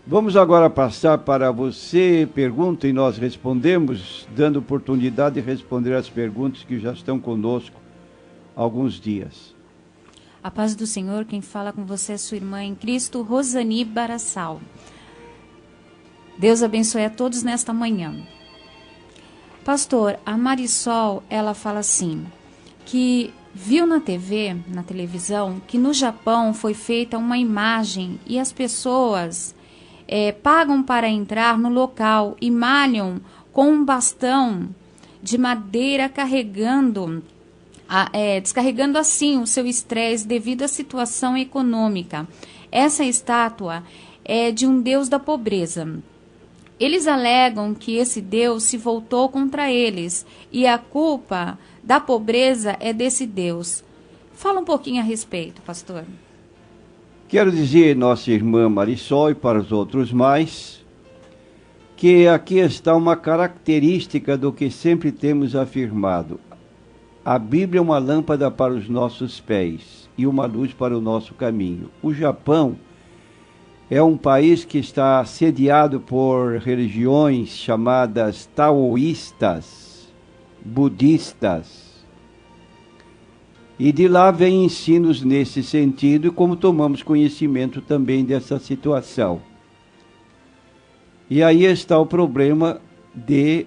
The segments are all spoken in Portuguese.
Vamos agora passar para você, pergunta, e nós respondemos, dando oportunidade de responder as perguntas que já estão conosco há alguns dias. A paz do Senhor, quem fala com você é sua irmã em Cristo, Rosani Barassal. Deus abençoe a todos nesta manhã. Pastor, a Marisol, ela fala assim, que viu na TV, na televisão, que no Japão foi feita uma imagem e as pessoas pagam para entrar no local e malham com um bastão de madeira descarregando assim o seu estresse devido à situação econômica. Essa estátua é de um deus da pobreza. Eles alegam que esse deus se voltou contra eles e a culpa da pobreza é desse deus. Fala um pouquinho a respeito, pastor. Quero dizer, nossa irmã Marisol, e para os outros mais, que aqui está uma característica do que sempre temos afirmado. A Bíblia é uma lâmpada para os nossos pés e uma luz para o nosso caminho. O Japão é um país que está assediado por religiões chamadas taoístas, budistas. E de lá vem ensinos nesse sentido, e como tomamos conhecimento também dessa situação. E aí está o problema de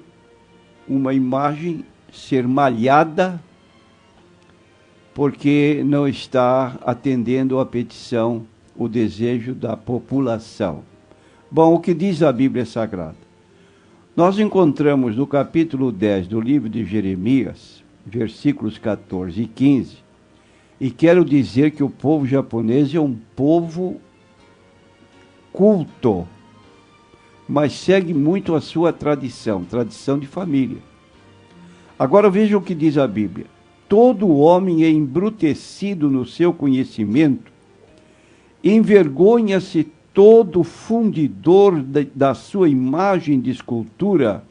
uma imagem ser malhada, porque não está atendendo a petição, o desejo da população. Bom, o que diz a Bíblia Sagrada? Nós encontramos no capítulo 10 do livro de Jeremias, versículos 14 e 15, e quero dizer que o povo japonês é um povo culto, mas segue muito a sua tradição de família. Agora veja o que diz a Bíblia. Todo homem é embrutecido no seu conhecimento, envergonha-se todo fundidor da sua imagem de escultura,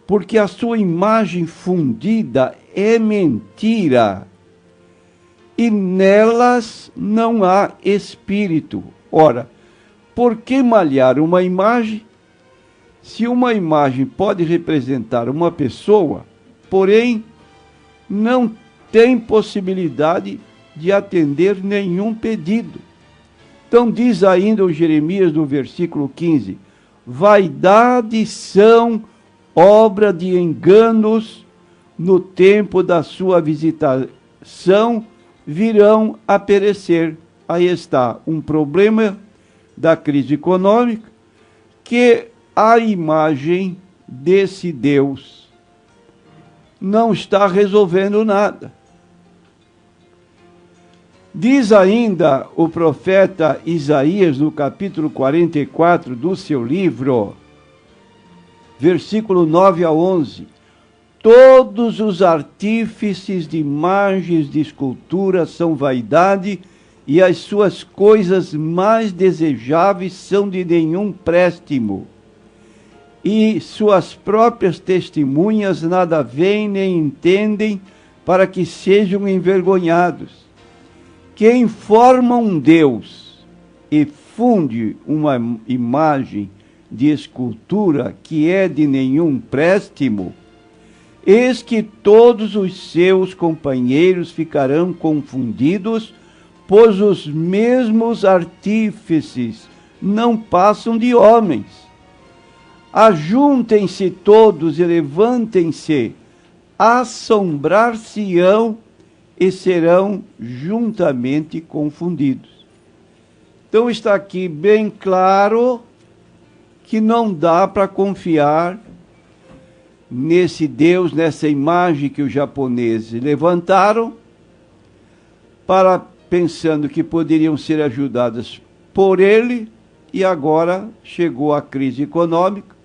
porque a sua imagem fundida é mentira, e nelas não há espírito. Ora, por que malhar uma imagem, se uma imagem pode representar uma pessoa, porém não tem possibilidade de atender nenhum pedido? Então diz ainda o Jeremias no versículo 15, vaidade são obra de enganos, no tempo da sua visitação virão a perecer. Aí está um problema da crise econômica, que a imagem desse Deus não está resolvendo nada. Diz ainda o profeta Isaías no capítulo 44 do seu livro, versículo 9 a 11, todos os artífices de imagens de escultura são vaidade, e as suas coisas mais desejáveis são de nenhum préstimo. E suas próprias testemunhas nada veem nem entendem, para que sejam envergonhados. Quem forma um Deus e funde uma imagem de escultura que é de nenhum préstimo, eis que todos os seus companheiros ficarão confundidos, pois os mesmos artífices não passam de homens. Ajuntem-se todos e levantem-se, assombrar-se-ão e serão juntamente confundidos. Então está aqui bem claro que não dá para confiar nesse Deus, nessa imagem que os japoneses levantaram, pensando que poderiam ser ajudadas por ele, e agora chegou a crise econômica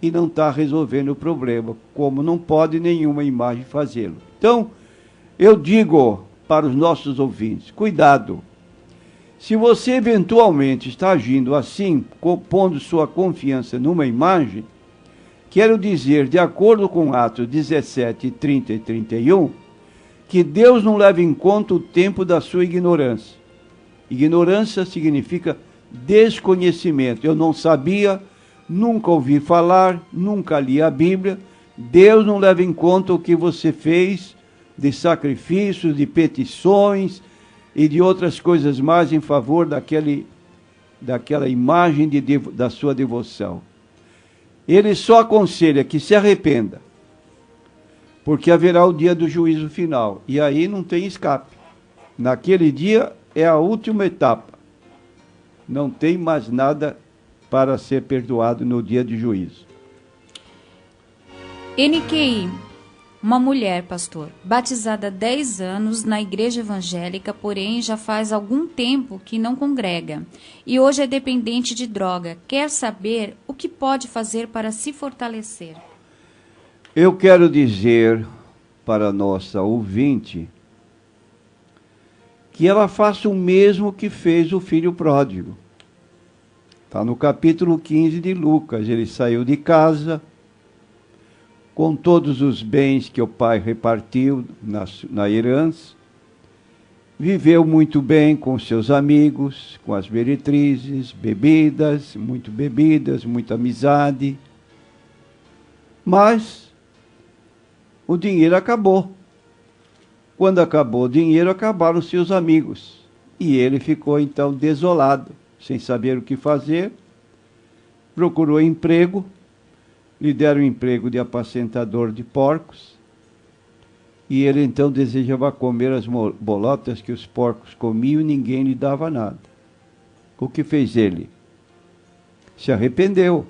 e não está resolvendo o problema, como não pode nenhuma imagem fazê-lo. Então, eu digo para os nossos ouvintes, cuidado. Se você eventualmente está agindo assim, pondo sua confiança numa imagem, quero dizer, de acordo com Atos 17, 30 e 31, que Deus não leva em conta o tempo da sua ignorância. Ignorância significa desconhecimento. Eu não sabia, nunca ouvi falar, nunca li a Bíblia. Deus não leva em conta o que você fez de sacrifícios, de petições e de outras coisas mais em favor daquela imagem da sua devoção. Ele só aconselha que se arrependa, porque haverá o dia do juízo final, e aí não tem escape. Naquele dia é a última etapa. Não tem mais nada para ser perdoado no dia de juízo. NQI, uma mulher, pastor, batizada há 10 anos na igreja evangélica, porém já faz algum tempo que não congrega e hoje é dependente de droga. Quer saber o que pode fazer para se fortalecer? Eu quero dizer para a nossa ouvinte que ela faça o mesmo que fez o filho pródigo. Está no capítulo 15 de Lucas. Ele saiu de casa com todos os bens que o pai repartiu na herança, viveu muito bem com seus amigos, com as meretrizes, bebidas, muita amizade, mas o dinheiro acabou. Quando acabou o dinheiro, acabaram seus amigos, e ele ficou então desolado, sem saber o que fazer, procurou emprego, lhe deram um emprego de apacentador de porcos, e ele então desejava comer as bolotas que os porcos comiam e ninguém lhe dava nada. O que fez ele? Se arrependeu.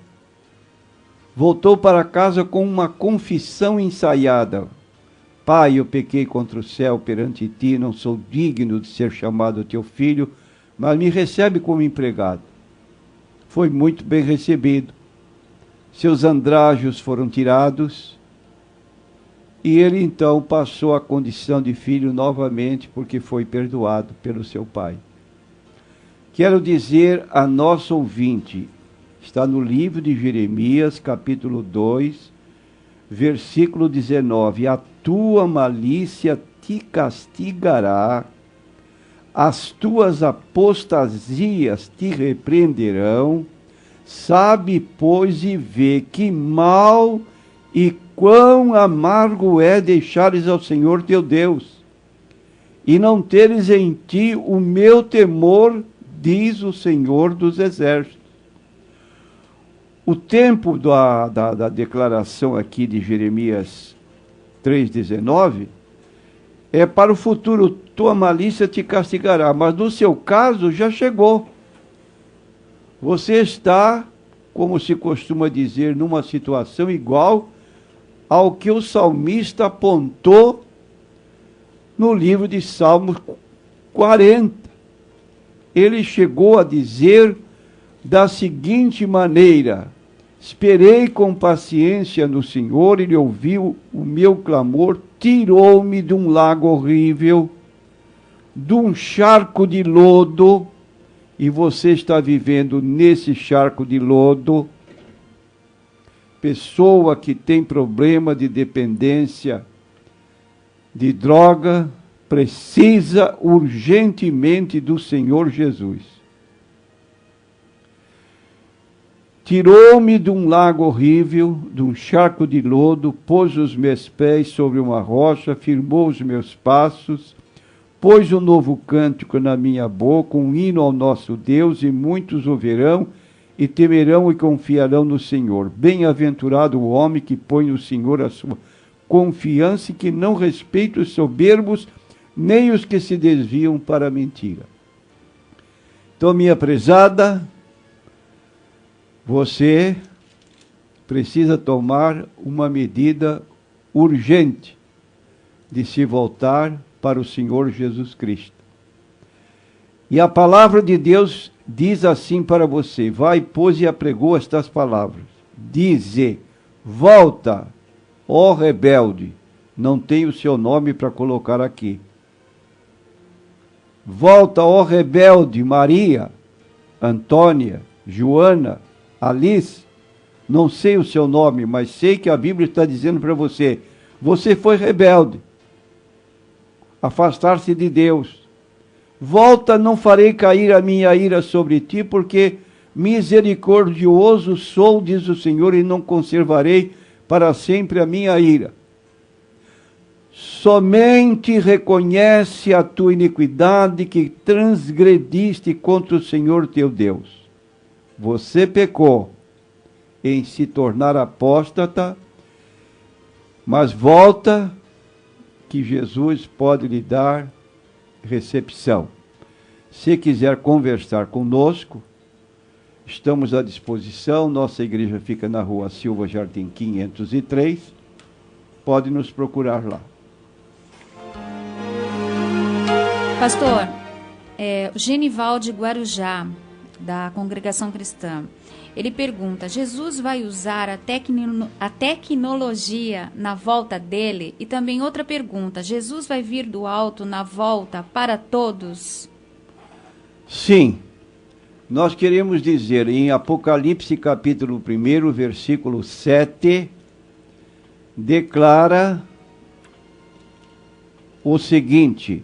Voltou para casa com uma confissão ensaiada. Pai, eu pequei contra o céu perante ti, não sou digno de ser chamado teu filho, mas me recebe como empregado. Foi muito bem recebido. Seus andrajos foram tirados e ele então passou a condição de filho novamente porque foi perdoado pelo seu pai. Quero dizer a nosso ouvinte, está no livro de Jeremias, capítulo 2, versículo 19, a tua malícia te castigará, as tuas apostasias te repreenderão. Sabe, pois, e vê que mal e quão amargo é deixares ao Senhor teu Deus, e não teres em ti o meu temor, diz o Senhor dos Exércitos. O tempo da declaração aqui de Jeremias 3,19 é para o futuro, tua malícia te castigará, mas no seu caso já chegou. Você está, como se costuma dizer, numa situação igual ao que o salmista apontou no livro de Salmos 40. Ele chegou a dizer da seguinte maneira: esperei com paciência no Senhor, Ele ouviu o meu clamor, tirou-me de um lago horrível, de um charco de lodo. E você está vivendo nesse charco de lodo. Pessoa que tem problema de dependência de droga, precisa urgentemente do Senhor Jesus. Tirou-me de um lago horrível, de um charco de lodo, pôs os meus pés sobre uma rocha, firmou os meus passos, pôs um novo cântico na minha boca, um hino ao nosso Deus, e muitos o verão, e temerão e confiarão no Senhor. Bem-aventurado o homem que põe no Senhor a sua confiança e que não respeita os soberbos, nem os que se desviam para a mentira. Então, minha prezada, você precisa tomar uma medida urgente de se voltar para o Senhor Jesus Cristo. E a palavra de Deus diz assim para você: vai, pois, e apregou estas palavras. Dize, volta, ó rebelde. Não tem o seu nome para colocar aqui. Volta, ó rebelde, Maria, Antônia, Joana, Alice. Não sei o seu nome, mas sei que a Bíblia está dizendo para você: você foi rebelde. Afastar-se de Deus. Volta, não farei cair a minha ira sobre ti, porque misericordioso sou, diz o Senhor, e não conservarei para sempre a minha ira. Somente reconhece a tua iniquidade que transgrediste contra o Senhor teu Deus. Você pecou em se tornar apóstata, mas volta que Jesus pode lhe dar recepção. Se quiser conversar conosco, estamos à disposição. Nossa igreja fica na Rua Silva Jardim 503. Pode nos procurar lá. Pastor, o Genival de Guarujá, da Congregação Cristã, ele pergunta: Jesus vai usar a tecnologia na volta dele? E também outra pergunta: Jesus vai vir do alto na volta para todos? Sim. Nós queremos dizer em Apocalipse capítulo 1, versículo 7, declara o seguinte: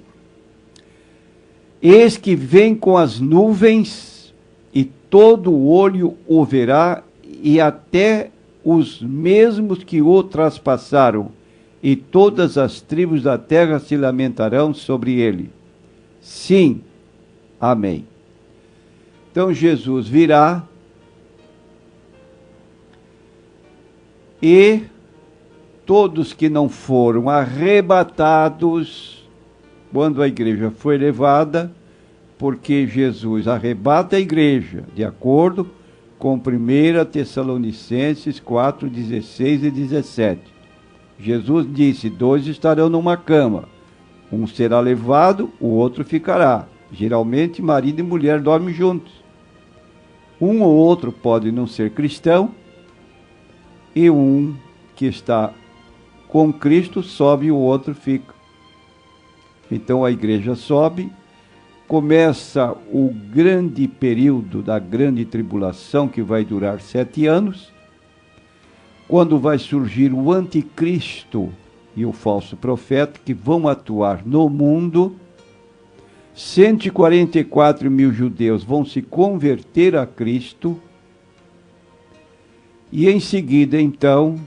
eis que vem com as nuvens, e todo olho o verá, e até os mesmos que o traspassaram, e todas as tribos da terra se lamentarão sobre ele. Sim, amém. Então Jesus virá, e todos que não foram arrebatados, quando a igreja foi levada, porque Jesus arrebata a igreja, de acordo com 1 Tessalonicenses 4, 16 e 17. Jesus disse: 2 estarão numa cama, um será levado, o outro ficará. Geralmente, marido e mulher dormem juntos. Um ou outro pode não ser cristão, e um que está com Cristo sobe e o outro fica. Então a igreja sobe, começa o grande período da grande tribulação, que vai durar 7 anos, quando vai surgir o anticristo e o falso profeta, que vão atuar no mundo. 144 mil judeus vão se converter a Cristo, e em seguida, então,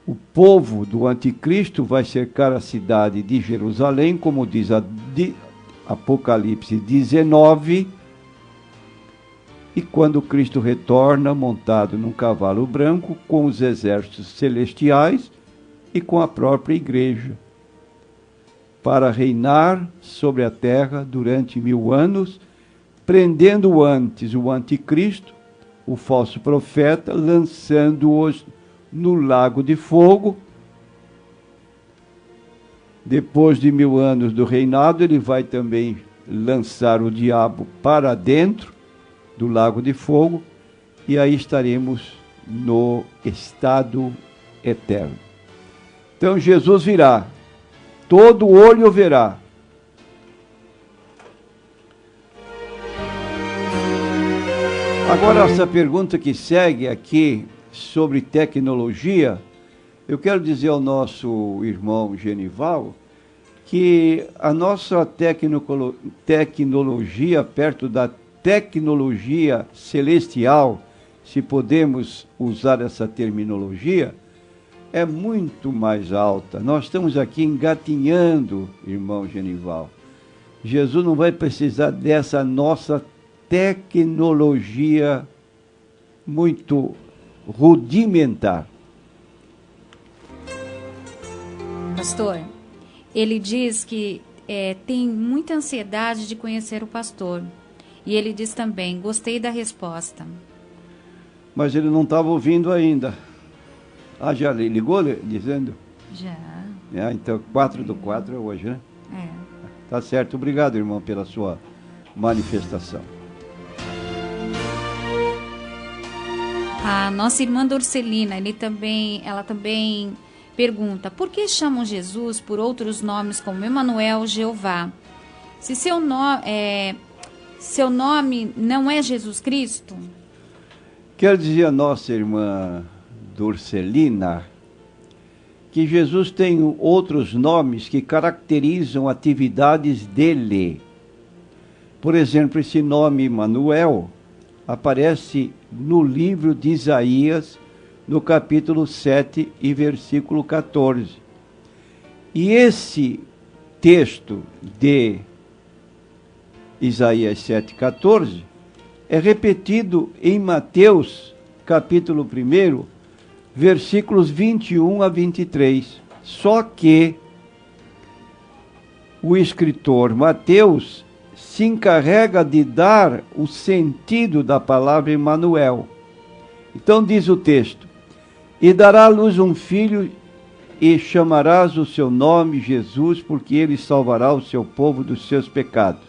o povo do anticristo vai cercar a cidade de Jerusalém, como diz Apocalipse 19, e quando Cristo retorna montado num cavalo branco, com os exércitos celestiais e com a própria igreja, para reinar sobre a terra durante 1000 anos, prendendo antes o anticristo, o falso profeta, lançando-os no lago de fogo. Depois de 1000 anos do reinado, ele vai também lançar o diabo para dentro do lago de fogo, e aí estaremos no estado eterno. Então Jesus virá, todo olho o verá. Agora, essa pergunta que segue aqui sobre tecnologia, eu quero dizer ao nosso irmão Genival que a nossa tecnologia, perto da tecnologia celestial, se podemos usar essa terminologia, é muito mais alta. Nós estamos aqui engatinhando, irmão Genival. Jesus não vai precisar dessa nossa tecnologia muito rudimentar. Pastor, ele diz que tem muita ansiedade de conhecer o pastor. E ele diz também: gostei da resposta. Mas ele não estava ouvindo ainda. Ah, já ligou dizendo? Já. Então 4/4 é hoje, né? É. Tá certo. Obrigado, irmão, pela sua manifestação. A nossa irmã Dorcelina, ela também pergunta: por que chamam Jesus por outros nomes como Emanuel, Jeová? Se seu nome não é Jesus Cristo? Quero dizer a nossa irmã Dorcelina que Jesus tem outros nomes que caracterizam atividades dele. Por exemplo, esse nome Emanuel aparece no livro de Isaías, no capítulo 7 e versículo 14. E esse texto de Isaías 7,14 é repetido em Mateus, capítulo 1, versículos 21 a 23. Só que o escritor Mateus se encarrega de dar o sentido da palavra Emanuel. Então diz o texto: e dará à luz um filho, e chamarás o seu nome Jesus, porque ele salvará o seu povo dos seus pecados.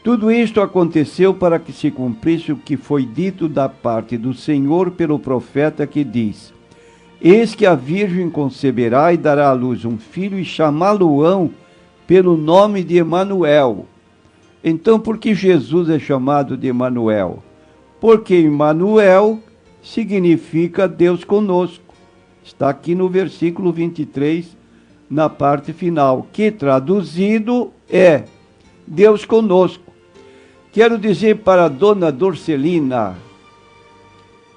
Tudo isto aconteceu para que se cumprisse o que foi dito da parte do Senhor pelo profeta, que diz: eis que a virgem conceberá e dará à luz um filho, e chamá-lo-ão pelo nome de Emanuel. Então, por que Jesus é chamado de Emanuel? Porque Emanuel significa Deus conosco. Está aqui no versículo 23, na parte final, que traduzido é Deus conosco. Quero dizer para a dona Dorcelina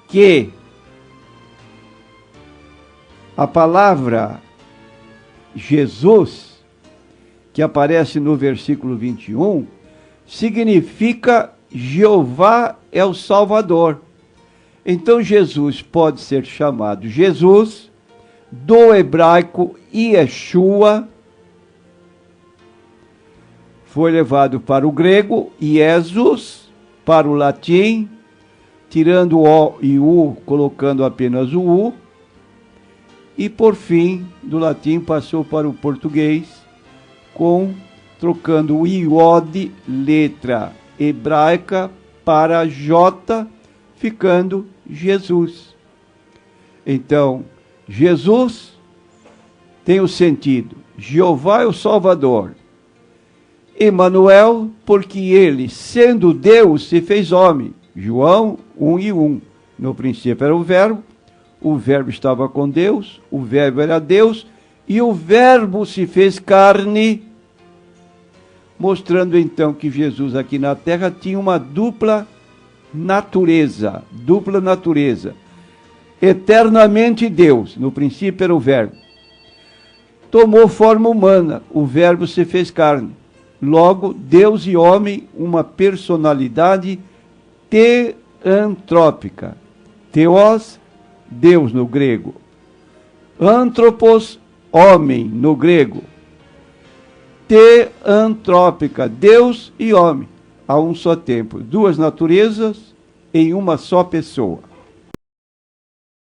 que a palavra Jesus, que aparece no versículo 21, significa Jeová é o Salvador. Então Jesus pode ser chamado Jesus, do hebraico Yeshua, foi levado para o grego Iesus, para o latim, tirando o e u, colocando apenas o u, e por fim, do latim passou para o português, trocando o iod, letra hebraica, para J, ficando Jesus. Então, Jesus tem o sentido Jeová é o Salvador. Emanuel, porque ele, sendo Deus, se fez homem. João 1:1. No princípio era o verbo estava com Deus, o verbo era Deus, e o verbo se fez carne, mostrando então que Jesus aqui na terra tinha uma dupla natureza. Eternamente Deus, no princípio era o verbo. Tomou forma humana, o verbo se fez carne. Logo, Deus e homem, uma personalidade teantrópica. Theos, Deus no grego. Anthropos, homem no grego. Teantrópica, Deus e homem, a um só tempo. Duas naturezas em uma só pessoa.